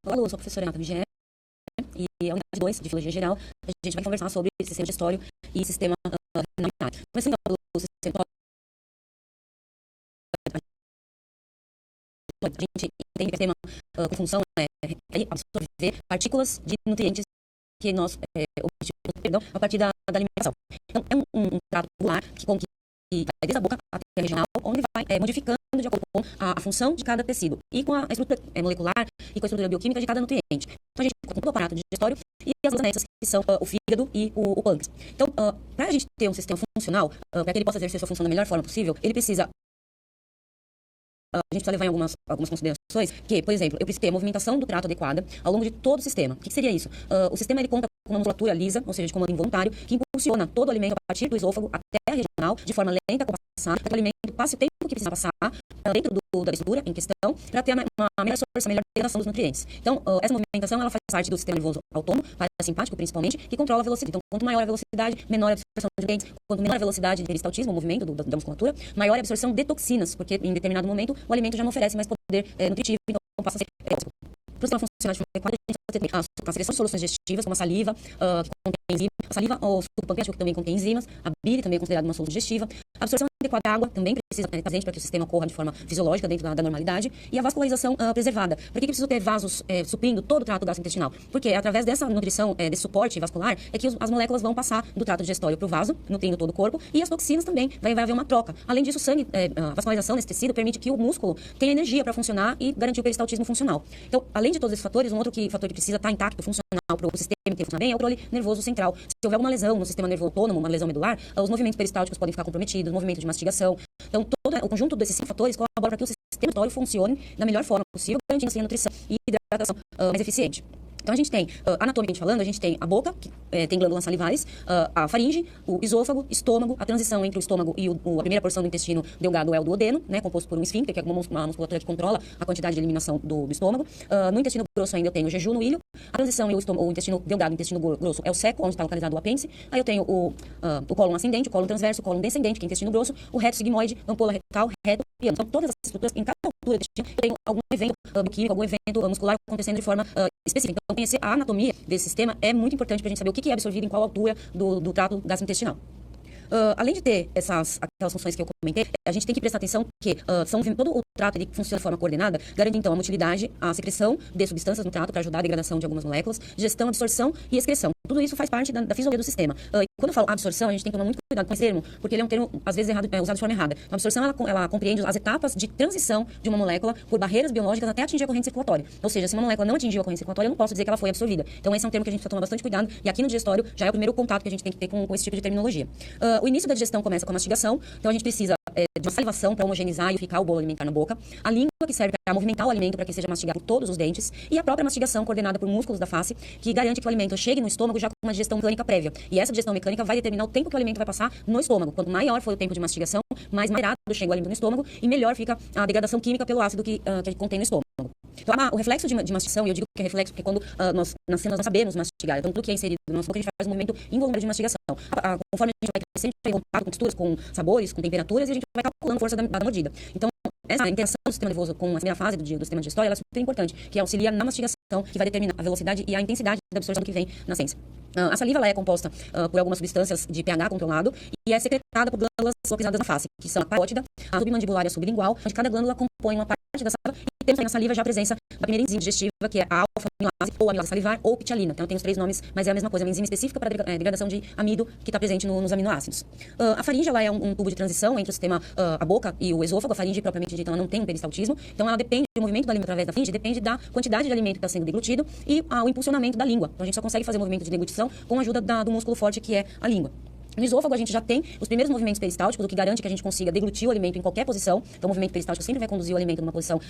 Olá, eu sou a professora Renata Vigé e a unidade 2 de Filologia Geral, a gente vai conversar sobre sistema digestório e sistema renal urinário. Começando pelo sistema a gente entende que o sistema com função é absorver partículas de nutrientes que nós obtivemos a partir da alimentação. Então, é um trato regular que vai desde a boca até a regional, onde vai modificando de acordo com a função de cada tecido e com a estrutura molecular e com a estrutura bioquímica de cada nutriente. Então, a gente conta com todo o aparato digestório e as anexas que são o fígado e o pâncreas. Então, para a gente ter um sistema funcional, para que ele possa exercer sua função da melhor forma possível, ele precisa a gente precisa levar em algumas considerações que, por exemplo, eu preciso ter a movimentação do trato adequada ao longo de todo o sistema. O que seria isso? O sistema ele conta com uma musculatura lisa, ou seja, de comando involuntário, que impulsiona todo o alimento a partir do esôfago até a regional, de forma lenta, compassada, para que o alimento passe o tempo que precisa passar dentro da estrutura em questão, para ter uma melhor absorção, melhor integração dos nutrientes. Então, essa movimentação ela faz parte do sistema nervoso autônomo, parasimpático principalmente, que controla a velocidade. Então, quanto maior a velocidade, menor a absorção de nutrientes. Quanto menor a velocidade de peristaltismo, o movimento da musculatura, maior a absorção de toxinas, porque em determinado momento o alimento já não oferece mais poder nutritivo, então passa a ser tóxico. Para o sistema funcionar de forma adequada, a gente precisa ter a seleção de soluções digestivas, como a saliva, que contém enzimas, a saliva ou suco pancreático, que também contém enzimas, a bile também é considerada uma solução digestiva, a absorção adequada de água também precisa estar presente para que o sistema corra de forma fisiológica dentro da normalidade, e a vascularização preservada. Por que preciso ter vasos suprindo todo o trato gastrointestinal? Porque é através dessa nutrição, desse suporte vascular, é que as moléculas vão passar do trato digestório para o vaso, nutrindo todo o corpo, e as toxinas também, vai haver uma troca. Além disso, o sangue, a vascularização nesse tecido permite que o músculo tenha energia para funcionar e garantir o peristaltismo funcional. Então, além de todos esses fatores, um outro fator que precisa estar intacto, funcional para o sistema inteiro funcionar bem é o controle nervoso central. Se houver alguma lesão no sistema nervoso autônomo, uma lesão medular, os movimentos peristálticos podem ficar comprometidos, o movimento de mastigação. Então, todo o conjunto desses 5 fatores colabora para que o sistema digestório funcione da melhor forma possível, garantindo assim a nutrição e hidratação mais eficiente. Então, a gente tem, anatomicamente falando, a gente tem a boca, que tem glândulas salivares, a faringe, o esôfago, estômago, a transição entre o estômago e a primeira porção do intestino delgado é o duodeno, né, composto por um esfíncter, que é uma musculatura que controla a quantidade de eliminação do estômago. No intestino grosso ainda eu tenho o jejum no ilho, a transição e o intestino delgado e o intestino grosso é o seco, onde está localizado o apêndice. Aí eu tenho o cólon ascendente, o cólon transverso, o cólon descendente, que é o intestino grosso, o reto sigmoide, ampola retal, reto e ano. Então, todas as estruturas, em cada altura do intestino, eu tenho algum evento bioquímico, algum evento muscular acontecendo de forma específica. Então, conhecer a anatomia desse sistema é muito importante para a gente saber o que é absorvido em qual altura do trato gastrointestinal. Além de ter aquelas funções que eu comentei, a gente tem que prestar atenção que todo o trato ele funciona de forma coordenada, garante então a motilidade, a secreção de substâncias no trato para ajudar a degradação de algumas moléculas, gestão, absorção e excreção. Tudo isso faz parte da fisiologia do sistema. E quando eu falo absorção, a gente tem que tomar muito cuidado com esse termo, porque ele é um termo, às vezes, usado de forma errada. A absorção, ela compreende as etapas de transição de uma molécula por barreiras biológicas até atingir a corrente circulatória. Ou seja, se uma molécula não atingiu a corrente circulatória, eu não posso dizer que ela foi absorvida. Então, esse é um termo que a gente precisa tomar bastante cuidado, e aqui no digestório já é o primeiro contato que a gente tem que ter com esse tipo de terminologia. O início da digestão começa com a mastigação, então a gente precisa de uma salivação para homogeneizar e ficar o bolo alimentar na boca, a língua que serve para movimentar o alimento para que seja mastigado por todos os dentes, e a própria mastigação coordenada por músculos da face, que garante que o alimento chegue no estômago já com uma digestão mecânica prévia. E essa digestão mecânica vai determinar o tempo que o alimento vai passar no estômago. Quanto maior for o tempo de mastigação, mais rápido chega o alimento no estômago e melhor fica a degradação química pelo ácido que contém no estômago. Então, o reflexo de mastigação, e eu digo que é reflexo porque quando nós nascemos, nós sabemos mastigar. Então, tudo que é inserido no nosso boca, a gente faz um movimento involuntário de mastigação. Conforme a gente vai crescendo, a gente vai em contato com texturas, com sabores, com temperaturas, e a gente vai calculando a força da mordida. Então, essa interação do sistema nervoso com a primeira fase do sistema digestório, ela é super importante, que auxilia na mastigação, que vai determinar a velocidade e a intensidade da absorção que vem na ciência. A saliva ela é composta por algumas substâncias de pH controlado e é secretada por glândulas localizadas na face, que são a parótida, a submandibular e a sublingual, onde cada glândula compõe uma parte da saliva, e temos aí na saliva já a presença da primeira enzima digestiva, que é a alfa-amilase, ou amilase salivar, ou pitialina. Então, tem os 3 nomes, mas é a mesma coisa, é uma enzima específica para a degradação de amido, que está presente nos aminoácidos. A faringe ela é um tubo de transição entre o sistema, a boca e o esôfago. A faringe, propriamente dita, ela não tem um peristaltismo, então ela depende do movimento do alimento através da faringe, depende da quantidade de alimento que está sendo deglutido e o impulsionamento da língua. Então, a gente só consegue fazer o movimento de deglutição com a ajuda do músculo forte, que é a língua. No esôfago, a gente já tem os primeiros movimentos peristálticos, o que garante que a gente consiga deglutir o alimento em qualquer posição. Então, o movimento peristáltico sempre vai conduzir o alimento numa posição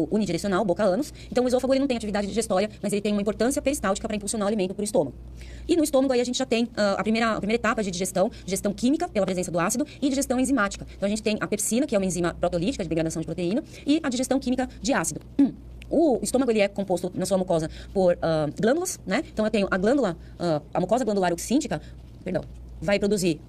unidirecional, boca-ânus. Então, o esôfago ele não tem atividade digestória, mas ele tem uma importância peristáltica para impulsionar o alimento para o estômago. E no estômago, aí a gente já tem a primeira etapa de digestão química, pela presença do ácido, e digestão enzimática. Então, a gente tem a pepsina, que é uma enzima proteolítica de degradação de proteína, e a digestão química de ácido. O estômago ele é composto na sua mucosa por glândulas, né? Então, eu tenho a mucosa glandular oxíntica, vai produzir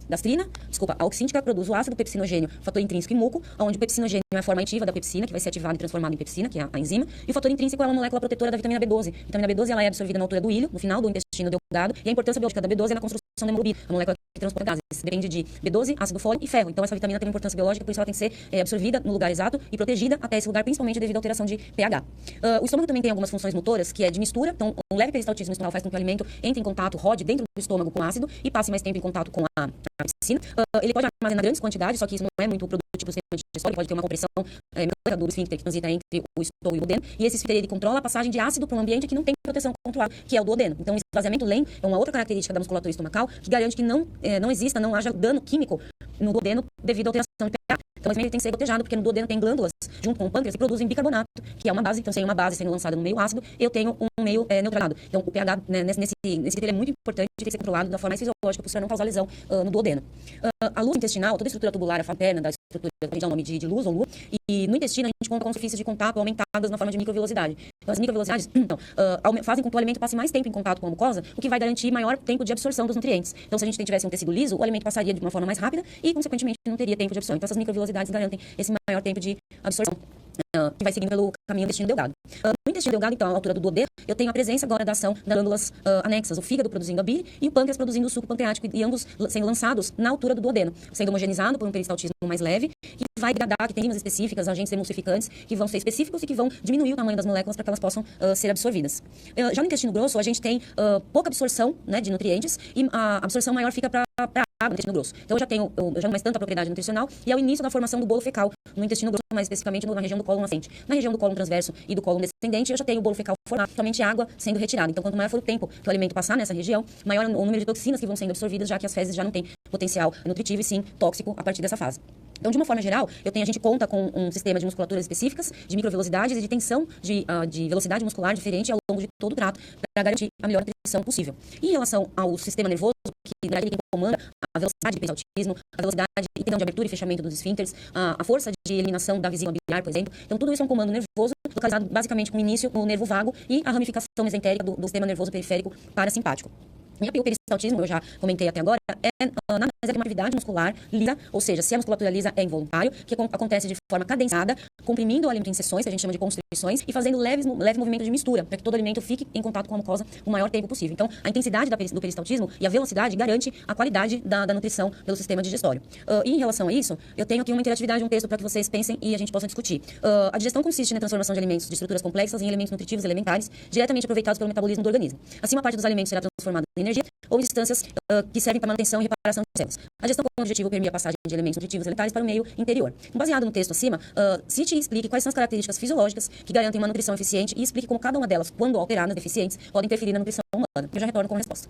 a oxíntica produz o ácido pepsinogênio, fator intrínseco e muco, onde o pepsinogênio é a forma ativa da pepsina, que vai ser ativada e transformada em pepsina, que é a enzima, e o fator intrínseco é uma molécula protetora da vitamina B12. A vitamina B12 ela é absorvida na altura do ilho, no final do intestino delgado, e a importância biológica da B12 é na construção da hemoglobina, a molécula que transporta gases. Depende de B12, ácido fólico e ferro. Então essa vitamina tem uma importância biológica, por isso ela tem que ser absorvida no lugar exato e protegida até esse lugar, principalmente devido à alteração de pH. O estômago também tem algumas funções motoras, que é de mistura. Então, um leve peristaltismo estomacal faz com que o alimento entre em contato, rode dentro do estômago com ácido e passe mais tempo em contato com a pepsina. Ele pode armazenar grandes quantidades, só que isso não é muito produtivo para o sistema digestório. Ele pode ter uma compressão mecânica do esfíncter que transita entre o estômago e o duodeno. E esse esfíncter ele controla a passagem de ácido para um ambiente que não tem proteção controlada, que é o duodeno. Então, esse esvaziamento lento é uma outra característica da musculatura estomacal que garante que não haja dano químico no duodeno devido à alteração de pH. Então, ele tem que ser gotejado, porque no duodeno tem glândulas, junto com o pâncreas, que produzem bicarbonato, que é uma base. Então, sem uma base sendo lançada no meio ácido, eu tenho um meio neutralizado. Então, o pH nesse critério é muito importante, tem que ser controlado da forma mais fisiológica possível, para não causar lesão no duodeno. A luz intestinal, toda a estrutura tubular, a interna da estrutura, que dá o nome de luz ou lua, e no intestino a gente conta com superfícies de contato aumentadas na forma de microvelocidade. Então, as microvelocidades fazem com que o alimento passe mais tempo em contato com a mucosa, o que vai garantir maior tempo de absorção dos nutrientes. Então, se a gente tivesse um tecido liso, o alimento passaria de uma forma mais rápida e, consequentemente, não teria tempo de absorção. Então, essas microvelocidades garantem esse maior tempo de absorção, que vai seguindo pelo caminho do intestino delgado. No intestino delgado, então, à altura do duodeno, eu tenho a presença agora da ação das glândulas anexas, o fígado produzindo a bile e o pâncreas produzindo o suco pancreático, e ambos sendo lançados na altura do duodeno, sendo homogeneizado por um peristaltismo mais leve, que vai degradar, que tem enzimas específicas, agentes emulsificantes, que vão ser específicos e que vão diminuir o tamanho das moléculas para que elas possam ser absorvidas. Já no intestino grosso, a gente tem pouca absorção, né, de nutrientes, e a absorção maior fica para a água no intestino grosso. Então, eu já não mais tanta propriedade nutricional, e é o início da formação do bolo fecal no intestino grosso, mais especificamente na região do cólon ascendente. Na região do cólon transverso e do cólon descendente, eu já tenho o bolo fecal formado, somente água sendo retirada. Então, quanto maior for o tempo que o alimento passar nessa região, maior o número de toxinas que vão sendo absorvidas, já que as fezes já não têm potencial nutritivo e sim tóxico a partir dessa fase. Então, de uma forma geral, a gente conta com um sistema de musculaturas específicas, de microvelocidades e de tensão de velocidade muscular diferente ao longo de todo o trato, para garantir a melhor nutrição possível. Em relação ao sistema nervoso, que é ele quem comanda a velocidade de peristaltismo, a velocidade e tendão de abertura e fechamento dos esfíncteres, a força de eliminação da vesícula biliar, por exemplo. Então, tudo isso é um comando nervoso, localizado basicamente com o início no nervo vago e a ramificação mesentérica do sistema nervoso periférico parasimpático. E o peristaltismo, eu já comentei até agora, nada mais é que uma atividade muscular lisa, ou seja, se a musculatura lisa é involuntário, que acontece de forma cadenciada, comprimindo o alimento em seções, que a gente chama de constrições, e fazendo leve movimento de mistura, para que todo alimento fique em contato com a mucosa o maior tempo possível. Então, a intensidade do peristaltismo e a velocidade garante a qualidade da nutrição pelo sistema digestório. E em relação a isso, eu tenho aqui uma interatividade, um texto para que vocês pensem e a gente possa discutir. A digestão consiste na transformação de alimentos de estruturas complexas em elementos nutritivos elementares, diretamente aproveitados pelo metabolismo do organismo. Assim, uma parte dos alimentos será transformada em energia ou em substâncias que servem para manutenção e reparação de células. A digestão com o objetivo permite a passagem de elementos nutritivos elementares para o meio interior. Baseado no texto acima, cite e explique quais são as características fisiológicas que garantem uma nutrição eficiente e explique como cada uma delas, quando alteradas, deficientes, podem interferir na nutrição humana. Eu já retorno com a resposta.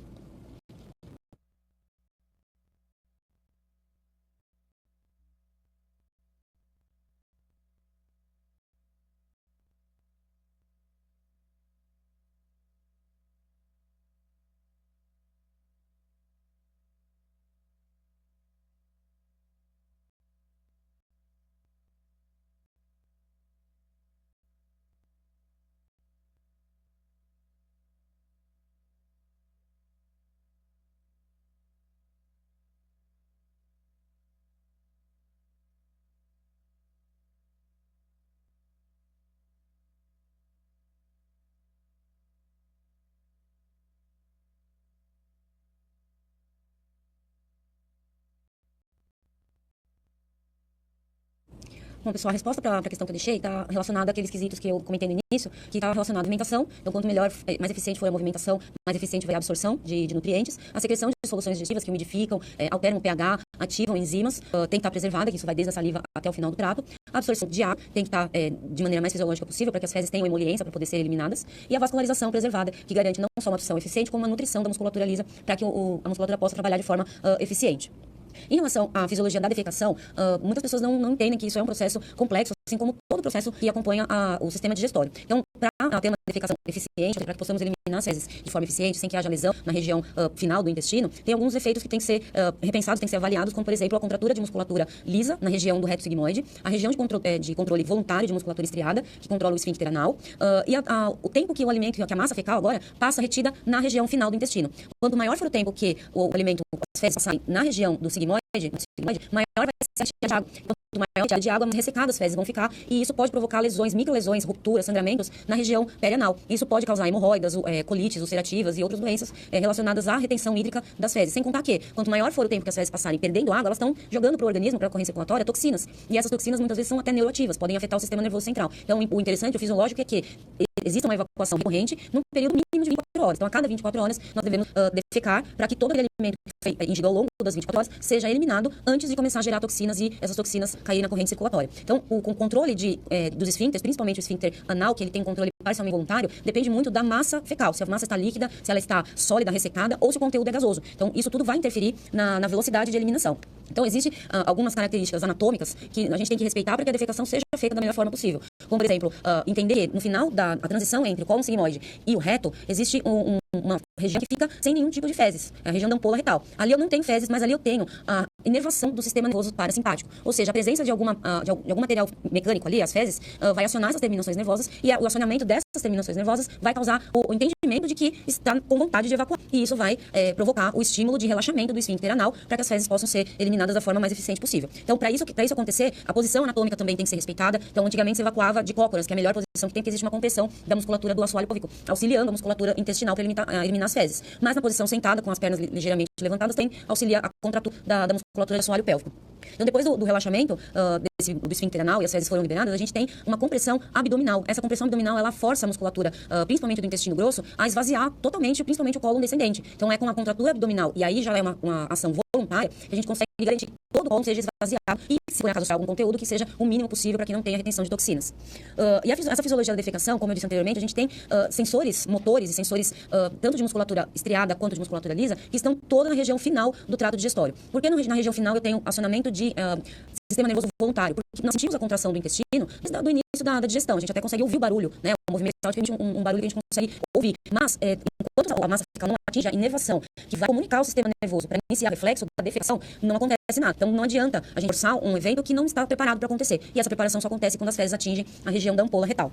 Bom, pessoal, a resposta para a questão que eu deixei está relacionada àqueles quesitos que eu comentei no início, que está relacionado à alimentação. Então, quanto melhor, mais eficiente for a movimentação, mais eficiente vai a absorção de nutrientes. A secreção de soluções digestivas que umidificam, alteram o pH, ativam enzimas, tem que estar preservada, que isso vai desde a saliva até o final do trato. A absorção de água tem que estar de maneira mais fisiológica possível, para que as fezes tenham emoliência para poder ser eliminadas. E a vascularização preservada, que garante não só uma absorção eficiente, como uma nutrição da musculatura lisa, para que a musculatura possa trabalhar de forma eficiente. Em relação à fisiologia da defecação, muitas pessoas não entendem que isso é um processo complexo, assim como todo processo que acompanha o sistema digestório. Então, para ter uma defecação eficiente, para que possamos eliminar as fezes de forma eficiente, sem que haja lesão na região final do intestino, tem alguns efeitos que têm que ser repensados, têm que ser avaliados, como, por exemplo, a contratura de musculatura lisa na região do reto sigmoide, a região de controle voluntário de musculatura estriada, que controla o esfíncter anal, e o tempo que o alimento, que a massa fecal agora, passa retida na região final do intestino. Quanto maior for o tempo que o alimento, as fezes passarem na região do sigmoide, maior vai ser a retirada de água. Quanto maior a retirada de água, mais ressecadas as fezes vão ficar, e isso pode provocar lesões, microlesões, rupturas, sangramentos na região perianal. Isso pode causar hemorroidas, colites ulcerativas e outras doenças relacionadas à retenção hídrica das fezes. Sem contar que, quanto maior for o tempo que as fezes passarem perdendo água, elas estão jogando para o organismo, para a corrente circulatória, toxinas. E essas toxinas muitas vezes são até neuroativas, podem afetar o sistema nervoso central. Então, o interessante, o fisiológico é que existe uma evacuação recorrente num período mínimo de 24 horas. Então, a cada 24 horas, nós devemos defecar para que todo aquele alimento que foi ingerido ao longo das 24 horas seja eliminado antes de começar a gerar toxinas e essas toxinas caírem na corrente circulatória. Então, o controle dos esfíncteres, principalmente o esfíncter anal, que ele tem um controle parcialmente voluntário, depende muito da massa fecal. Se a massa está líquida, se ela está sólida, ressecada, ou se o conteúdo é gasoso. Então, isso tudo vai interferir na velocidade de eliminação. Então, existem algumas características anatômicas que a gente tem que respeitar para que a defecação seja feita da melhor forma possível. Como, por exemplo, entender que no final da transição entre o cólon sigmoide e o reto, existe uma região que fica sem nenhum tipo de fezes, a região da ampola retal. Ali eu não tenho fezes, mas ali eu tenho a inervação do sistema nervoso parasimpático. Ou seja, a presença de algum material mecânico ali, as fezes, vai acionar essas terminações nervosas, e o acionamento dessas terminações nervosas vai causar o entendimento de que está com vontade de evacuar. E isso vai provocar o estímulo de relaxamento do esfíncter anal para que as fezes possam ser eliminadas da forma mais eficiente possível. Então, para isso acontecer, a posição anatômica também tem que ser respeitada. Então, antigamente se evacuava de cócoras, que é a melhor posição que tem, porque existe uma compressão da musculatura do assoalho púbico, auxiliando a musculatura intestinal para eliminar as fezes. Mas na posição sentada, com as pernas ligeiramente levantadas, tem auxilia a contratura da musculatura do assoalho pélvico. Então, depois do relaxamento do esfíncter anal e as fezes foram liberadas, a gente tem uma compressão abdominal. Essa compressão abdominal, ela força a musculatura, principalmente do intestino grosso, a esvaziar totalmente, principalmente o cólon descendente. Então, é com a contratura abdominal, e aí já é uma ação voluntária, que a gente consegue garantir que todo o cólon seja esvaziado e, se por acaso algum conteúdo, que seja o mínimo possível para que não tenha retenção de toxinas. E essa fisiologia da defecação, como eu disse anteriormente, a gente tem sensores motores e sensores tanto de musculatura estriada quanto de musculatura lisa, que estão toda na região final do trato digestório. Por que na região final eu tenho acionamento de sistema nervoso voluntário? Porque nós sentimos a contração do intestino do início da digestão. A gente até consegue ouvir o barulho, né? O movimento é um barulho que a gente consegue ouvir. Mas, enquanto a massa fecal não atinge a inervação, que vai comunicar ao sistema nervoso para iniciar o reflexo da defecação, não acontece nada. Então, não adianta a gente forçar um evento que não está preparado para acontecer. E essa preparação só acontece quando as fezes atingem a região da ampola retal.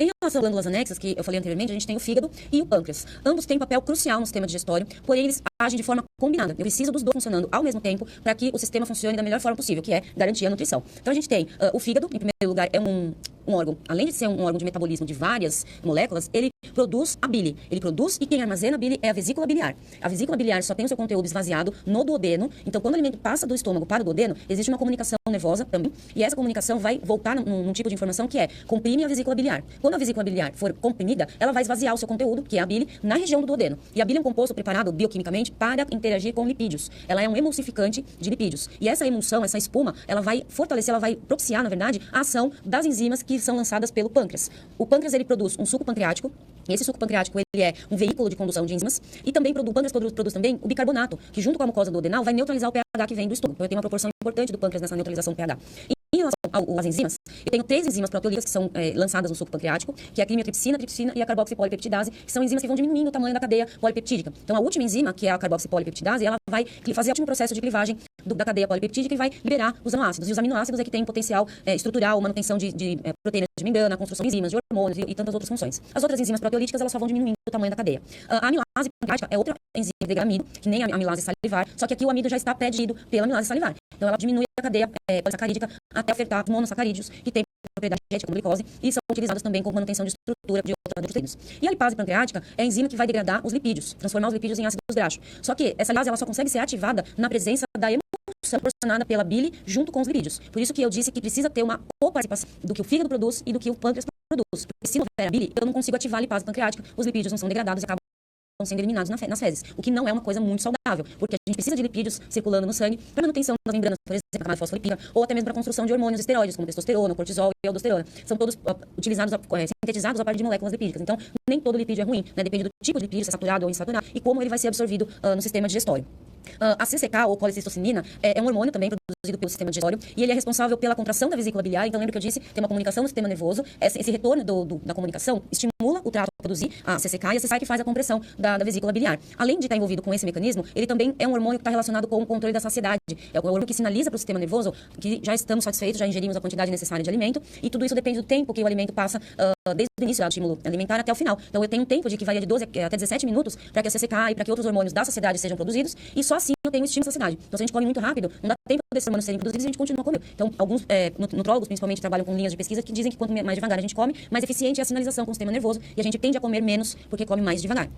Em relação às glândulas anexas, que eu falei anteriormente, a gente tem o fígado e o pâncreas. Ambos têm papel crucial no sistema digestório, porém eles agem de forma combinada. Eu preciso dos dois funcionando ao mesmo tempo para que o sistema funcione da melhor forma possível, que é garantir a nutrição. Então a gente tem o fígado, em primeiro lugar, é um órgão, além de ser um órgão de metabolismo de várias moléculas, ele produz a bile. Ele produz, e quem armazena a bile é a vesícula biliar. A vesícula biliar só tem o seu conteúdo esvaziado no duodeno. Então, quando o alimento passa do estômago para o duodeno, existe uma comunicação nervosa também, e essa comunicação vai voltar num tipo de informação que é: comprime a vesícula biliar. Quando a vesícula biliar for comprimida, ela vai esvaziar o seu conteúdo, que é a bile, na região do duodeno. E a bile é um composto preparado bioquimicamente para interagir com lipídios. Ela é um emulsificante de lipídios. E essa emulsão, essa espuma, ela vai fortalecer, ela vai propiciar, na verdade, a ação das enzimas que são lançadas pelo pâncreas. O pâncreas, ele produz um suco pancreático, e esse suco pancreático, ele é um veículo de condução de enzimas, e também o pâncreas produz também o bicarbonato, que junto com a mucosa duodenal vai neutralizar o pH que vem do estômago. Então, eu tenho uma proporção importante do pâncreas nessa neutralização do pH. Em relação às enzimas, eu tenho 3 enzimas proteolíticas que são lançadas no suco pancreático, que é a criotripsina, tripsina e a carboxipolipeptidase, que são enzimas que vão diminuindo o tamanho da cadeia polipeptídica. Então, a última enzima, que é a carboxipolipeptidase, ela vai fazer o último processo de clivagem da cadeia polipeptídica e vai liberar os aminoácidos. E os aminoácidos é que têm potencial estrutural, manutenção de proteínas de membrana, construção de enzimas, de hormônios e tantas outras funções. As outras enzimas proteolíticas, elas só vão diminuindo o tamanho da cadeia. A amilase pancreática é outra enzima que degrada amido, que nem a amilase salivar, só que aqui o amido já está pré-digerido pela amilase salivar. Então, ela diminui a cadeia polissacarídica até ofertar monossacarídeos, que têm propriedade genética como glicose, e são utilizados também como manutenção de estrutura de outros proteínas. E a lipase pancreática é a enzima que vai degradar os lipídios, transformar os lipídios em ácidos graxos. Só que essa lipase, ela só consegue ser ativada na presença da emulsão proporcionada pela bile junto com os lipídios. Por isso que eu disse que precisa ter uma coparticipação do que o fígado produz e do que o pâncreas produz. Porque se não houver a bile, eu não consigo ativar a lipase pancreática, os lipídios não são degradados e acabam sendo eliminados nas fezes, o que não é uma coisa muito saudável, porque a gente precisa de lipídios circulando no sangue para manutenção das membranas, por exemplo, a camada fosfolipídica, ou até mesmo para a construção de hormônios esteroides, como testosterona, cortisol e aldosterona. São todos sintetizados a partir de moléculas lipídicas. Então, nem todo lipídio é ruim, né? Depende do tipo de lipídio, se é saturado ou insaturado, e como ele vai ser absorvido no sistema digestório. A CCK, ou colicistocinina, é um hormônio também produzido pelo sistema digestório, e ele é responsável pela contração da vesícula biliar. Então, lembra que eu disse, tem uma comunicação no sistema nervoso, esse retorno da comunicação estimula o trato a produzir a CCK, e a CCK é que faz a compressão da vesícula biliar. Além de estar envolvido com esse mecanismo, ele também é um hormônio que está relacionado com o controle da saciedade. É um hormônio que sinaliza para o sistema nervoso que já estamos satisfeitos, já ingerimos a quantidade necessária de alimento, e tudo isso depende do tempo que o alimento passa desde o início do estímulo alimentar até o final. Então, eu tenho um tempo de que varia de 12 até 17 minutos para que a CCK e para que outros hormônios da saciedade sejam produzidos, e só assim eu tenho estímulo de saciedade. Então, se a gente come muito rápido, não dá tempo desses hormônios serem produzidos e a gente continua comendo. Então, alguns nutrólogos, principalmente, trabalham com linhas de pesquisa que dizem que quanto mais devagar a gente come, mais eficiente é a sinalização com o sistema nervoso, e a gente tende a comer menos porque come mais devagar.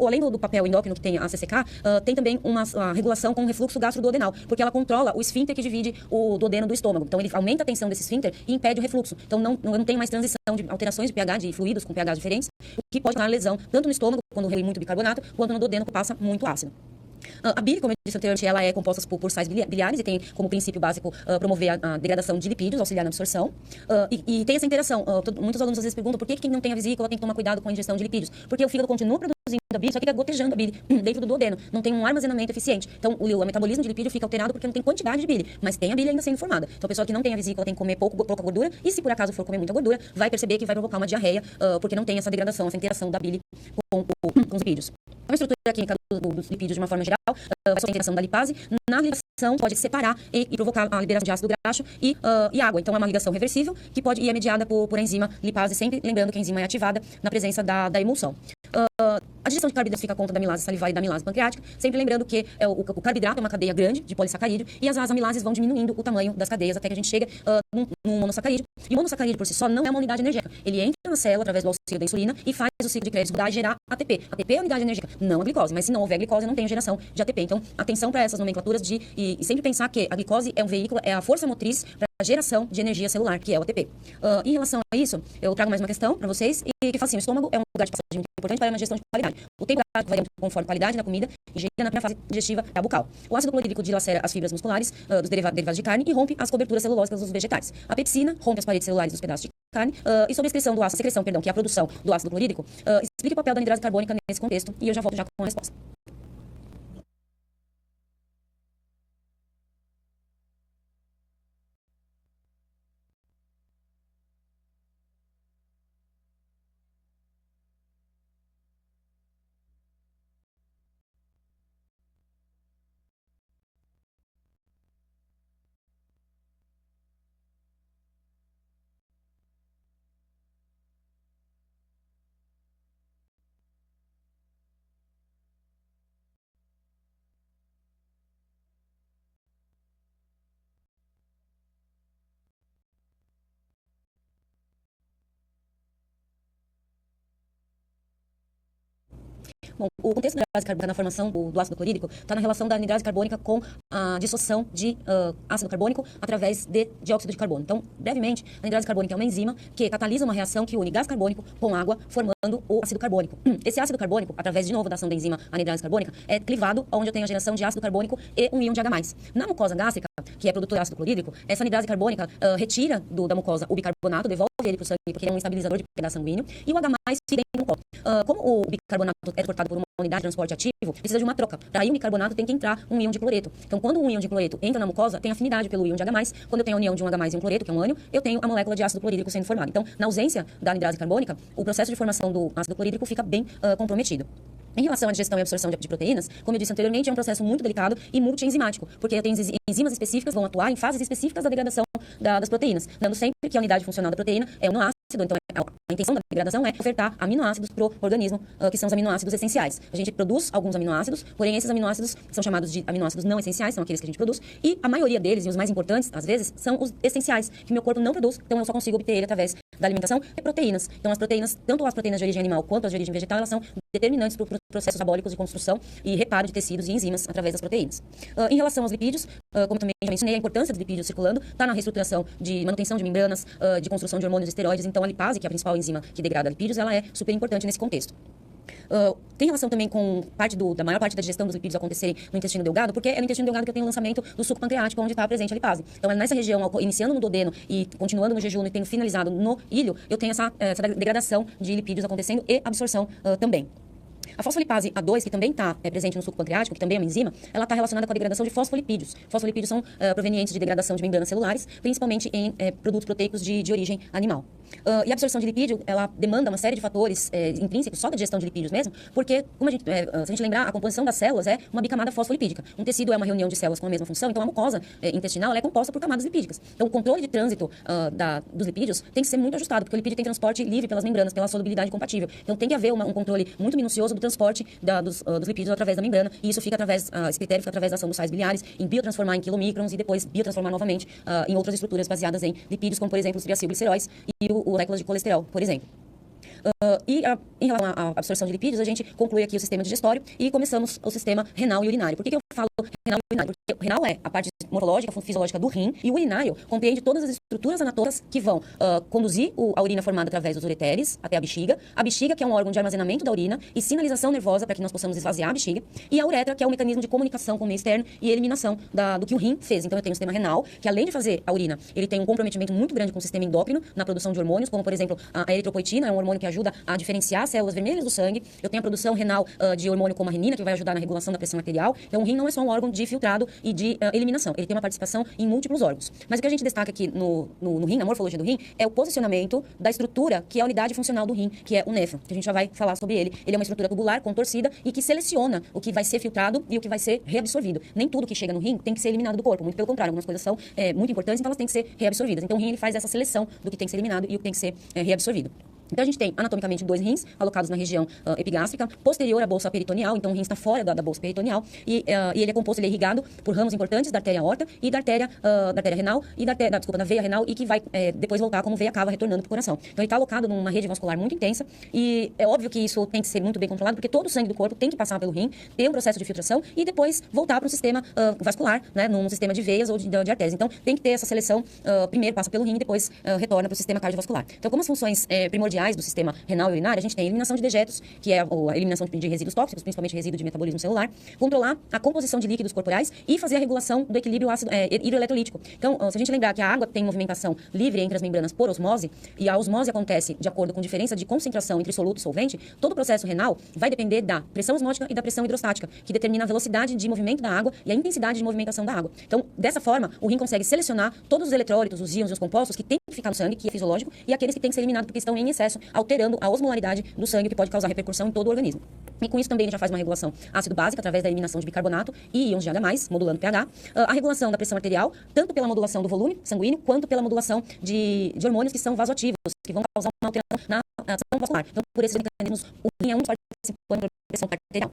Além do papel endócrino que tem a CCK, tem também uma regulação com o refluxo gastroduodenal, porque ela controla o esfíncter que divide o duodeno do estômago. Então, ele aumenta a tensão desse esfíncter e impede o refluxo. Então, não tem mais transição de alterações de pH, de fluidos com pH diferentes, o que pode causar lesão tanto no estômago, quando relui muito bicarbonato, quanto no duodeno, que passa muito ácido. A bile, como eu disse anteriormente, ela é composta por sais biliares e tem como princípio básico promover a degradação de lipídios, auxiliar na absorção. E tem essa interação. Muitos alunos às vezes perguntam por que quem não tem a vesícula tem que tomar cuidado com a ingestão de lipídios. Porque o fígado continua produzindo a bile, só que fica gotejando a bile dentro do duodeno. Não tem um armazenamento eficiente. Então, o metabolismo de lipídio fica alterado porque não tem quantidade de bile, mas tem a bile ainda sendo formada. Então, a pessoa que não tem a vesícula tem que comer pouca gordura, e se por acaso for comer muita gordura, vai perceber que vai provocar uma diarreia, porque não tem essa degradação, essa interação da bile com os lipídios. A estrutura química dos lipídios, de uma forma geral, vai sofrer a interação da lipase. Na ligação, pode separar e provocar a liberação de ácido graxo e água. Então, é uma ligação reversível que pode ir mediada por enzima lipase, sempre lembrando que a enzima é ativada na presença da emulsão. A digestão de carboidratos fica a conta da amilase salivar e da amilase pancreática, sempre lembrando que o carboidrato é uma cadeia grande de polissacarídeo, e as amilases vão diminuindo o tamanho das cadeias até que a gente chega num monossacarídeo. E o monossacarídeo por si só não é uma unidade energética. Ele entra na célula através do auxílio da insulina e faz o ciclo de Krebs rodar e gerar ATP. ATP é a unidade energética, não a glicose, mas se não houver glicose, não tem geração de ATP. Então, atenção para essas nomenclaturas e sempre pensar que a glicose é um veículo, é a força motriz para a geração de energia celular, que é o ATP. Em relação a isso, eu trago mais uma questão para vocês, e que fala assim: o estômago é um lugar de passagem muito importante para uma gestão de qualidade. O tempo varia muito conforme a qualidade da comida ingerida na primeira fase digestiva bucal. O ácido clorídrico dilacera as fibras musculares dos derivados de carne e rompe as coberturas celulósicas dos vegetais. A pepsina rompe as paredes celulares dos pedaços de carne. E sobre a secreção, que é a produção do ácido clorídrico, explique o papel da anidrase carbônica nesse contexto, e eu já volto com a resposta. Bom, o contexto da anidrase carbônica na formação do ácido clorídrico está na relação da anidrase carbônica com a dissociação de ácido carbônico através de dióxido de carbono. Então, brevemente, a anidrase carbônica é uma enzima que catalisa uma reação que une gás carbônico com água, formando o ácido carbônico. Esse ácido carbônico, através de novo da ação da enzima anidrase carbônica, é clivado onde eu tenho a geração de ácido carbônico e um íon de H+. Na mucosa gástrica, que é produtora de ácido clorídrico, essa anidrase carbônica retira da mucosa o bicarbonato, devolve ele para o sangue, porque ele é um estabilizador de pH sanguíneo, e o H+, fica dentro do mucosa. Como o bicarbonato é transportado por uma unidade de transporte ativo, precisa de uma troca. Para aí o bicarbonato tem que entrar um íon de cloreto. Então, quando um íon de cloreto entra na mucosa, tem afinidade pelo íon de H+. Quando eu tenho a união de um H+, e um cloreto, que é um ânion, eu tenho a molécula de ácido clorídrico sendo formada. Então, na ausência da anidrase carbônica, o processo de formação do ácido clorídrico fica bem comprometido. Em relação à digestão e absorção de proteínas, como eu disse anteriormente, é um processo muito delicado e multienzimático, porque eu tenho enzimas específicas que vão atuar em fases específicas da degradação das proteínas, dando sempre que a unidade funcional da proteína é o aminoácido. Então, a intenção da degradação é ofertar aminoácidos para o organismo, que são os aminoácidos essenciais. A gente produz alguns aminoácidos, porém esses aminoácidos são chamados de aminoácidos não essenciais, são aqueles que a gente produz, e a maioria deles, e os mais importantes, às vezes, são os essenciais, que meu corpo não produz, então eu só consigo obter ele através da alimentação e proteínas. Então, as proteínas, tanto as proteínas de origem animal quanto as de origem vegetal, elas são determinantes para processos metabólicos de construção e reparo de tecidos e enzimas através das proteínas. Em relação aos lipídios, como também já mencionei, a importância dos lipídios circulando está na reestruturação de manutenção de membranas, de construção de hormônios e esteroides. Então, a lipase, que é a principal enzima que degrada lipídios, ela é super importante nesse contexto. Tem relação também com da maior parte da digestão dos lipídios acontecerem no intestino delgado, porque é no intestino delgado que eu tenho o lançamento do suco pancreático, onde está presente a lipase. Então, é nessa região, iniciando no duodeno e continuando no jejum e tendo finalizado no íleo, eu tenho essa degradação de lipídios acontecendo e absorção também. A fosfolipase A2, que também está presente no suco pancreático, que também é uma enzima, ela está relacionada com a degradação de fosfolipídios. Fosfolipídios são provenientes de degradação de membranas celulares, principalmente em produtos proteicos de origem animal. E a absorção de lipídio, ela demanda uma série de fatores intrínsecos, só da digestão de lipídios mesmo, porque, como se a gente lembrar, a composição das células é uma bicamada fosfolipídica. Um tecido é uma reunião de células com a mesma função, então a mucosa intestinal ela é composta por camadas lipídicas. Então, o controle de trânsito dos lipídios tem que ser muito ajustado, porque o lipídio tem transporte livre pelas membranas, pela solubilidade compatível. Então, tem que haver um controle muito minucioso do transporte dos lipídios através da membrana, e isso fica esse critério fica através da ação dos sais biliares, em biotransformar em quilomicrons e depois biotransformar novamente em outras estruturas baseadas em lipídios, como, por exemplo, os triacilgliceróis e o moléculas de colesterol, por exemplo. Em relação à absorção de lipídios, a gente conclui aqui o sistema digestório e começamos o sistema renal e urinário. Por que eu falo renal e urinário? Porque o renal é a parte morfológica, fisiológica do rim, e o urinário compreende todas as estruturas anatômicas que vão conduzir a urina formada através dos ureteres até a bexiga, que é um órgão de armazenamento da urina e sinalização nervosa para que nós possamos esvaziar a bexiga, e a uretra, que é o mecanismo de comunicação com o meio externo e eliminação do que o rim fez. Então, eu tenho o sistema renal, que além de fazer a urina, ele tem um comprometimento muito grande com o sistema endócrino na produção de hormônios, como, por exemplo, a eritropoetina, é um hormônio que ajuda a diferenciar as células vermelhas do sangue. Eu tenho a produção renal de hormônio como a renina, que vai ajudar na regulação da pressão arterial. Então, o rim não é só um órgão de filtrado e de eliminação, ele tem uma participação em múltiplos órgãos. Mas o que a gente destaca aqui no rim, na morfologia do rim, é o posicionamento da estrutura, que é a unidade funcional do rim, que é o néfron, que a gente já vai falar sobre ele. Ele é uma estrutura tubular, contorcida, e que seleciona o que vai ser filtrado e o que vai ser reabsorvido. Nem tudo que chega no rim tem que ser eliminado do corpo, muito pelo contrário, algumas coisas são muito importantes, então elas têm que ser reabsorvidas. Então, o rim ele faz essa seleção do que tem que ser eliminado e o que tem que ser reabsorvido. Então, a gente tem, anatomicamente, 2 rins alocados na região epigástrica, posterior à bolsa peritoneal. Então, o rim está fora da bolsa peritoneal e ele é composto, ele é irrigado por ramos importantes da artéria aorta e da artéria renal e da veia renal, e que vai depois voltar como veia cava, retornando para o coração. Então, ele está alocado numa rede vascular muito intensa, e é óbvio que isso tem que ser muito bem controlado, porque todo o sangue do corpo tem que passar pelo rim, ter um processo de filtração e depois voltar para o sistema vascular, né, num sistema de veias ou de artérias. Então, tem que ter essa seleção, primeiro passa pelo rim e depois retorna para o sistema cardiovascular. Então, como as funções primordiais do sistema renal e urinário, a gente tem a eliminação de dejetos, que é a eliminação de resíduos tóxicos, principalmente resíduo de metabolismo celular, controlar a composição de líquidos corporais e fazer a regulação do equilíbrio ácido hidroeletrolítico. Então, se a gente lembrar que a água tem movimentação livre entre as membranas por osmose, e a osmose acontece de acordo com diferença de concentração entre soluto e solvente, todo o processo renal vai depender da pressão osmótica e da pressão hidrostática, que determina a velocidade de movimento da água e a intensidade de movimentação da água. Então, dessa forma, o rim consegue selecionar todos os eletrólitos, os íons e os compostos que têm que ficar no sangue, que é fisiológico, e aqueles que têm que ser eliminados porque estão em excesso, alterando a osmolaridade do sangue, que pode causar repercussão em todo o organismo. E com isso também a gente já faz uma regulação ácido-básica através da eliminação de bicarbonato e íons de H+, modulando o pH. A regulação da pressão arterial, tanto pela modulação do volume sanguíneo, quanto pela modulação de hormônios que são vasoativos, que vão causar uma alteração na ação vascular. Então, por esses mecanismos, o rim é um dos participantes da pressão arterial.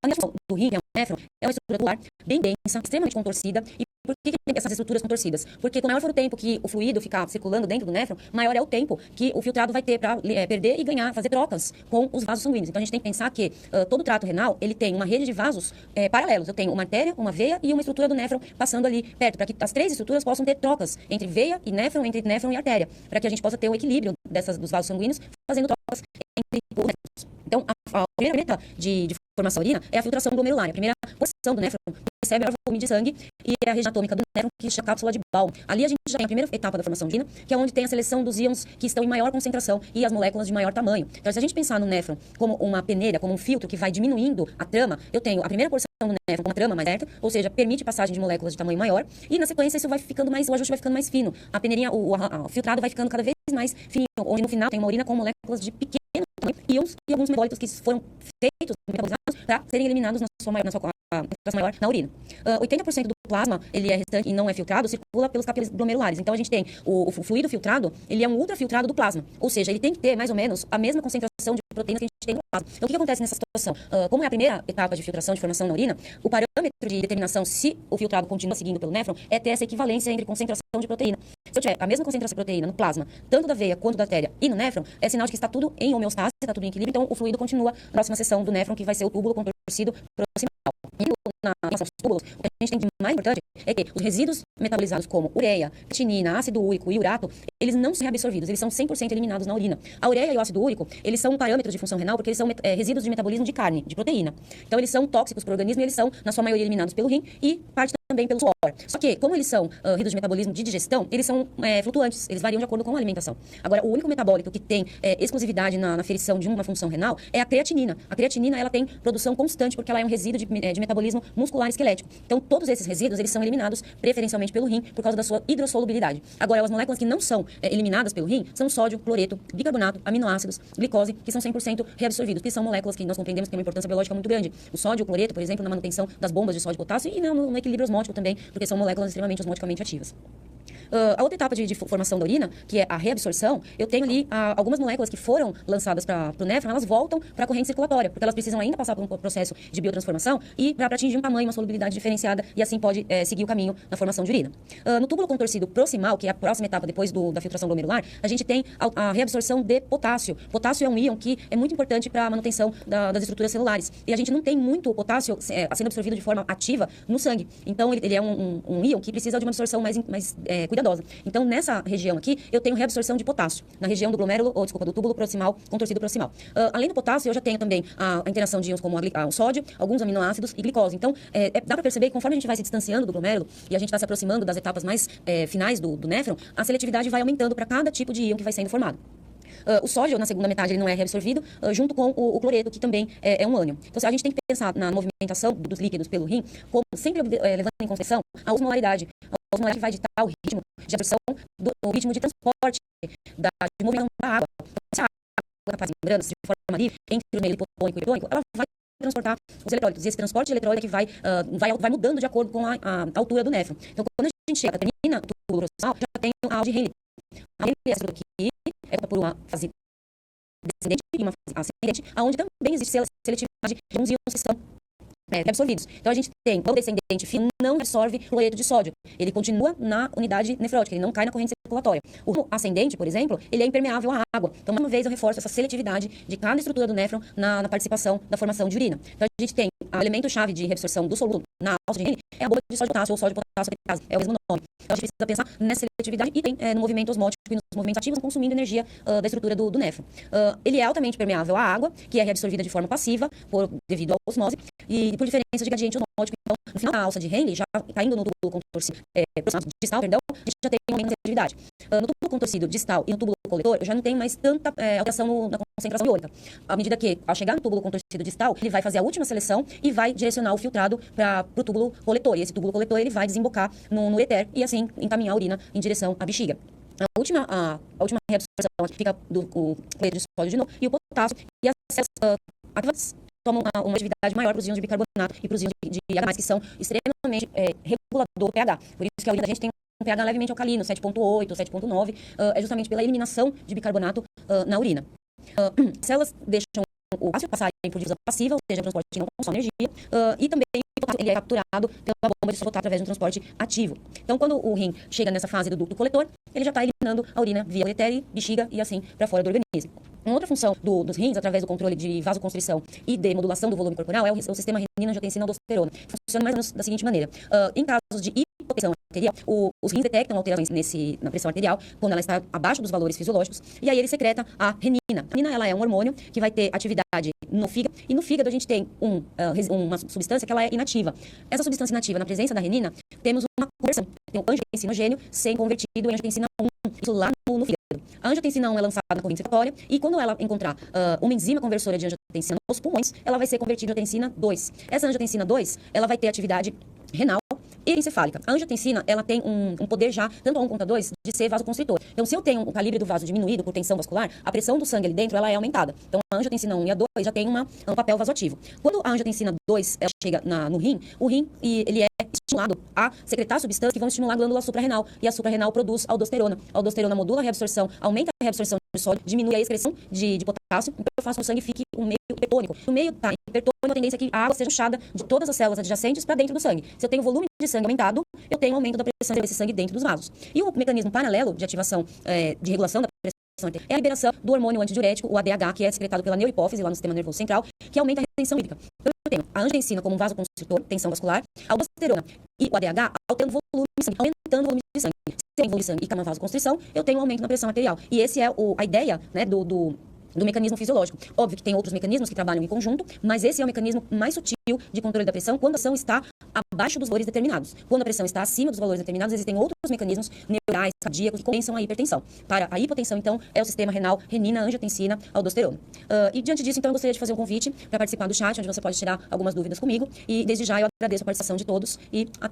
A função do rim, que é um néfron, é uma estrutura tubular bem densa, extremamente contorcida. E por que tem essas estruturas contorcidas? Porque quanto maior for o tempo que o fluido ficar circulando dentro do néfron, maior é o tempo que o filtrado vai ter para perder e ganhar, fazer trocas com os vasos sanguíneos. Então, a gente tem que pensar que todo o trato renal, ele tem uma rede de vasos paralelos. Eu tenho uma artéria, uma veia e uma estrutura do néfron passando ali perto, para que as 3 estruturas possam ter trocas entre veia e néfron, entre néfron e artéria, para que a gente possa ter o equilíbrio dos vasos sanguíneos, fazendo trocas entre os néfrons. Então, a primeira meta de formação da urina é a filtração glomerular. A primeira posição do néfron recebe maior volume de sangue e é a região anatômica do néfron, que chama cápsula de Baum. Ali a gente já tem a primeira etapa da formação de urina, que é onde tem a seleção dos íons que estão em maior concentração e as moléculas de maior tamanho. Então, se a gente pensar no néfron como uma peneira, como um filtro que vai diminuindo a trama, eu tenho a primeira porção do néfron com uma trama mais aberta, ou seja, permite passagem de moléculas de tamanho maior, e na sequência isso vai ficando mais, o ajuste vai ficando mais fino. A peneirinha, o filtrado vai ficando cada vez mais fino, onde no final tem uma urina com moléculas de pequeno tamanho, íons e alguns metabólitos que foram feitos, metabolizados, para serem eliminados na sua maior na urina. 80% do plasma, ele é restante e não é filtrado, circula pelos capilares glomerulares. Então, a gente tem o fluido filtrado, ele é um ultrafiltrado do plasma. Ou seja, ele tem que ter, mais ou menos, a mesma concentração de proteínas que a gente tem no plasma. Então, o que acontece nessa situação? Como é a primeira etapa de filtração, de formação na urina, o parâmetro de determinação se o filtrado continua seguindo pelo néfron é ter essa equivalência entre concentração de proteína. Se eu tiver a mesma concentração de proteína no plasma, tanto da veia quanto da artéria e no néfron, é sinal de que está tudo em homeostase, está tudo em equilíbrio, então o fluido continua na próxima seção do néfron, que vai ser o túbulo contorcido proximal. Nos túbulos, o que a gente tem de mais importante é que os resíduos metabolizados como ureia, creatinina, ácido úrico e urato, eles não são reabsorvidos, eles são 100% eliminados na urina. A ureia e o ácido úrico, eles são parâmetros de função renal porque eles são resíduos de metabolismo de carne, de proteína. Então, eles são tóxicos para o organismo e eles são, na sua maioria, eliminados pelo rim e parte também pelo suor. Só que, como eles são ritos de metabolismo de digestão, eles são flutuantes, eles variam de acordo com a alimentação. Agora, o único metabólito que tem exclusividade na ferição de uma função renal é a creatinina. A creatinina, ela tem produção constante porque ela é um resíduo de metabolismo muscular esquelético. Então, todos esses resíduos, eles são eliminados preferencialmente pelo rim por causa da sua hidrossolubilidade. Agora, as moléculas que não são eliminadas pelo rim são sódio, cloreto, bicarbonato, aminoácidos, glicose, que são 100% reabsorvidos, que são moléculas que nós compreendemos que têm uma importância biológica muito grande. O sódio, o cloreto, por exemplo, na manutenção das bombas de sódio e potássio e no equilíbrio osmótico também, porque são moléculas extremamente osmoticamente ativas. A outra etapa de formação da urina, que é a reabsorção, eu tenho ali algumas moléculas que foram lançadas para o néfron, elas voltam para a corrente circulatória, porque elas precisam ainda passar por um processo de biotransformação e para atingir um tamanho, uma solubilidade diferenciada e assim pode seguir o caminho na formação de urina. No túbulo contorcido proximal, que é a próxima etapa depois da filtração glomerular, a gente tem a reabsorção de potássio. Potássio é um íon que é muito importante para a manutenção das estruturas celulares e a gente não tem muito potássio sendo absorvido de forma ativa no sangue. Então, ele é um íon que precisa de uma absorção mais cuidadosa. Então, nessa região aqui, eu tenho reabsorção de potássio, na região do glomérulo, do túbulo proximal, contorcido proximal. Além do potássio, eu já tenho também a interação de íons como o sódio, alguns aminoácidos e glicose. Então, dá para perceber que conforme a gente vai se distanciando do glomérulo e a gente está se aproximando das etapas mais finais do néfron, a seletividade vai aumentando para cada tipo de íon que vai sendo formado. O sódio, na segunda metade, ele não é reabsorvido, junto com o cloreto, que também é um ânion. Então, a gente tem que pensar na movimentação dos líquidos pelo rim, como sempre levando em consideração a osmolaridade. A osmolaridade que vai ditar o ritmo de absorção, o ritmo de transporte, de movimentação da água. Então, se a água está membrana de forma livre entre o meio hipotônico e hipertônico, ela vai transportar os eletrólitos. E esse transporte de eletrólito é que vai mudando de acordo com a altura do néfron. Então, quando a gente chega, termina o túbulo proximal, já tem a de Henle. A Henle é essa aqui, é por uma fase descendente e uma fase ascendente, onde também existe seletividade de uns íons que são absorvidos. Então, a gente tem o descendente fino não absorve cloreto de sódio. Ele continua na unidade nefrótica, ele não cai na corrente circulatória. O ascendente, por exemplo, ele é impermeável à água. Então, mais uma vez, eu reforço essa seletividade de cada estrutura do néfron na participação da formação de urina. Então, a gente tem o elemento-chave de reabsorção do soluto na alça de Henle é a bomba de sódio potássio ou sódio potássio epitase. É o mesmo nome. Então, a gente precisa pensar nessa seletividade e tem no movimento osmótico e nos movimentos ativos consumindo energia da estrutura do néfron. Ele é altamente permeável à água, que é reabsorvida de forma passiva devido à osmose e por diferença de gradiente osmótico. Então, no final da alça de Henle, já caindo no túbulo contorcido distal, perdão, a gente já tem um aumento de seletividade. No túbulo contorcido distal e no túbulo coletor, eu já não tenho mais tanta alteração na concentração iônica. À medida que, ao chegar no túbulo contorcido distal, ele vai fazer a última seleção e vai direcionar o filtrado para o túbulo coletor. E esse túbulo coletor ele vai desembocar no ureter e assim encaminhar a urina em direção à bexiga. A última reabsorção fica do cloreto de sódio de novo e o potássio e as células ativas tomam uma atividade maior para os íons de bicarbonato e para os íons de H+, que são extremamente regulador do pH. Por isso que a urina da gente tem um pH levemente alcalino, 7,8, 7,9, é justamente pela eliminação de bicarbonato na urina. Células deixam o potássio passar por difusão passiva, ou seja, o transporte que não consome energia, e também o potássio ele é capturado pela bomba de sódio através de um transporte ativo. Então, quando o rim chega nessa fase do ducto coletor, ele já está eliminando a urina via ureter, bexiga e assim para fora do organismo. Uma outra função dos rins, através do controle de vasoconstrição e de modulação do volume corporal, é o sistema renina-angiotensina-aldosterona. Funciona mais ou menos da seguinte maneira. Em casos de hipopressão arterial, os rins detectam alterações na pressão arterial, quando ela está abaixo dos valores fisiológicos, e aí ele secreta a renina. A renina ela é um hormônio que vai ter atividade no fígado, e no fígado a gente tem uma substância que ela é inativa. Essa substância inativa, na presença da renina, temos uma conversão. Tem o angiotensinogênio sendo convertido em angiotensina 1, isso lá no fígado. A angiotensina 1 é lançada na corrente circulatória e quando ela encontrar uma enzima conversora de angiotensina nos pulmões, ela vai ser convertida em angiotensina 2. Essa angiotensina 2, ela vai ter atividade renal e encefálica. A angiotensina, ela tem um poder já, tanto a 1 quanto a 2, de ser vasoconstritor. Então, se eu tenho o calibre do vaso diminuído por tensão vascular, a pressão do sangue ali dentro, ela é aumentada. Então, a angiotensina 1 e a 2 já tem um papel vasoativo. Quando a angiotensina 2 ela chega no rim, o rim ele é estimulado a secretar substâncias que vão estimular a glândula suprarrenal. E a suprarrenal produz aldosterona. A aldosterona modula a reabsorção, aumenta a reabsorção de sódio, diminui a excreção de potássio, então eu faço que o sangue fique um meio hipertônico. No meio tá hipertônico, a tendência é que a água seja puxada de todas as células adjacentes para dentro do sangue. Se eu tenho volume de sangue aumentado, eu tenho aumento da pressão desse sangue dentro dos vasos. E o mecanismo paralelo de ativação, de regulação da pressão é a liberação do hormônio antidiurético, o ADH, que é secretado pela neurohipófise, lá no sistema nervoso central, que aumenta a retenção hídrica. Então, eu tenho a angiotensina como um vasoconstritor, tensão vascular, a aldosterona e o ADH alterando o volume de sangue, aumentando o volume de sangue. Se tem volume de sangue e uma vasoconstrição, eu tenho um aumento na pressão arterial. E esse é a ideia, né, do do mecanismo fisiológico. Óbvio que tem outros mecanismos que trabalham em conjunto, mas esse é o mecanismo mais sutil de controle da pressão quando a pressão está abaixo dos valores determinados. Quando a pressão está acima dos valores determinados, existem outros mecanismos neurais, cardíacos, que compensam a hipertensão. Para a hipotensão, então, é o sistema renal, renina, angiotensina, aldosterona. E diante disso, então, eu gostaria de fazer um convite para participar do chat, onde você pode tirar algumas dúvidas comigo. E desde já eu agradeço a participação de todos e até